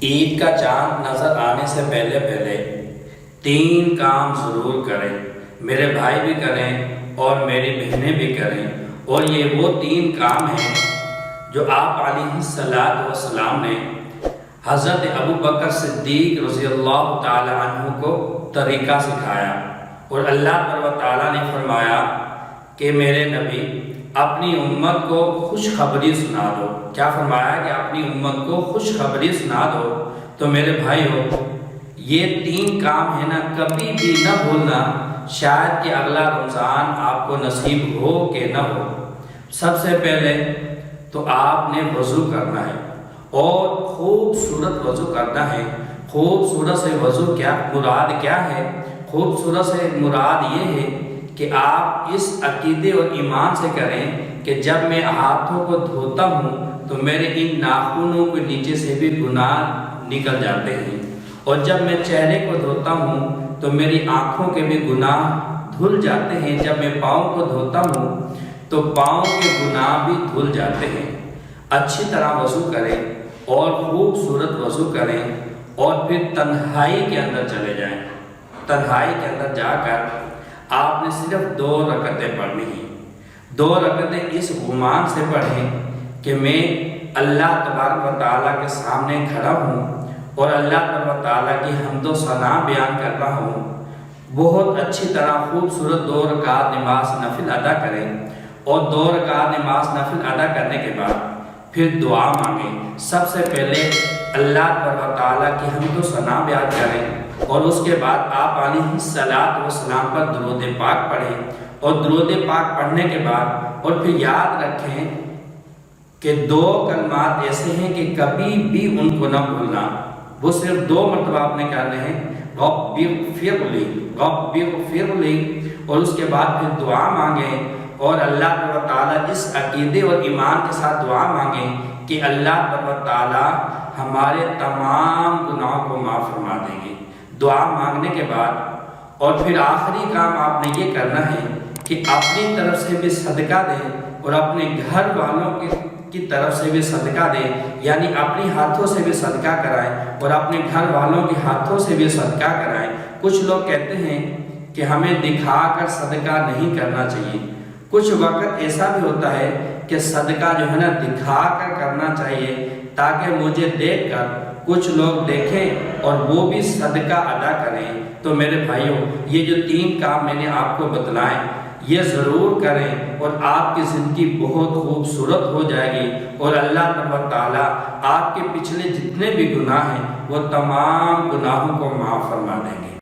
عید کا چاند نظر آنے سے پہلے پہلے 3 کام ضرور کریں۔ میرے بھائی بھی کریں اور میری بہنیں بھی کریں، اور یہ وہ 3 کام ہیں جو آپ علیہ السلام نے حضرت ابو بکر صدیق رضی اللہ تعالی عنہ کو طریقہ سکھایا، اور اللہ تعالیٰ نے فرمایا کہ میرے نبی اپنی امت کو خوشخبری سنا دو۔ کیا فرمایا کہ اپنی امت کو خوشخبری سنا دو۔ تو میرے بھائیو، یہ 3 کام ہے نا، کبھی بھی نہ بھولنا، شاید کہ اگلا رمضان آپ کو نصیب ہو کہ نہ ہو۔ سب سے پہلے تو آپ نے وضو کرنا ہے، اور خوبصورت وضو کرنا ہے۔ خوبصورت سے وضو مراد کیا ہے؟ خوبصورت سے مراد یہ ہے کہ آپ اس عقیدے اور ایمان سے کریں کہ جب میں ہاتھوں کو دھوتا ہوں تو میرے ان ناخنوں کے نیچے سے بھی گناہ نکل جاتے ہیں، اور جب میں چہرے کو دھوتا ہوں تو میری آنکھوں کے بھی گناہ دھل جاتے ہیں، جب میں پاؤں کو دھوتا ہوں تو پاؤں کے گناہ بھی دھل جاتے ہیں۔ اچھی طرح وضو کریں اور خوبصورت وضو کریں، اور پھر تنہائی کے اندر چلے جائیں۔ تنہائی کے اندر جا کر آپ نے صرف 2 رکعتیں پڑھنی ہیں۔ 2 رکعتیں اس گمان سے پڑھیں کہ میں اللہ تبارک و تعالیٰ کے سامنے کھڑا ہوں اور اللہ تبارک و تعالیٰ کی حمد و ثنا بیان کر رہا ہوں۔ بہت اچھی طرح خوبصورت 2 رکعت نماز نفل ادا کریں، اور 2 رکعت نماز نفل ادا کرنے کے بعد پھر دعا مانگیں۔ سب سے پہلے اللہ تبارک و تعالیٰ کی حمد و ثنا بیان کریں، اور اس کے بعد آپ علیہ السلام پر درود پاک پڑھیں، اور درود پاک پڑھنے کے بعد اور پھر یاد رکھیں کہ 2 کلمات ایسے ہیں کہ کبھی بھی ان کو نہ بھولنا۔ وہ صرف 2 مرتبہ آپ نے کرنے ہیں، رب اغفر لی، رب اغفر لی، اور اس کے بعد پھر دعا مانگیں، اور اللہ تعالیٰ اس عقیدے اور ایمان کے ساتھ دعا مانگیں کہ اللہ تعالیٰ ہمارے تمام گناہوں کو معاف فرما دیں گے۔ دعا مانگنے کے بعد اور پھر آخری کام آپ نے یہ کرنا ہے کہ اپنی طرف سے بھی صدقہ دیں، اور اپنے گھر والوں کی طرف سے بھی صدقہ دیں، یعنی اپنی ہاتھوں سے بھی صدقہ کرائیں اور اپنے گھر والوں کے ہاتھوں سے بھی صدقہ کرائیں۔ کچھ لوگ کہتے ہیں کہ ہمیں دکھا کر صدقہ نہیں کرنا چاہیے۔ کچھ وقت ایسا بھی ہوتا ہے کہ صدقہ جو ہے نا دکھا کر کرنا چاہیے، تاکہ مجھے دیکھ کر کچھ لوگ دیکھیں اور وہ بھی صدقہ ادا کریں۔ تو میرے بھائیوں، یہ جو 3 کام میں نے آپ کو بتلائیں، یہ ضرور کریں، اور آپ کی زندگی بہت خوبصورت ہو جائے گی، اور اللہ تبارک تعالیٰ آپ کے پچھلے جتنے بھی گناہ ہیں وہ تمام گناہوں کو معاف فرما دیں گے۔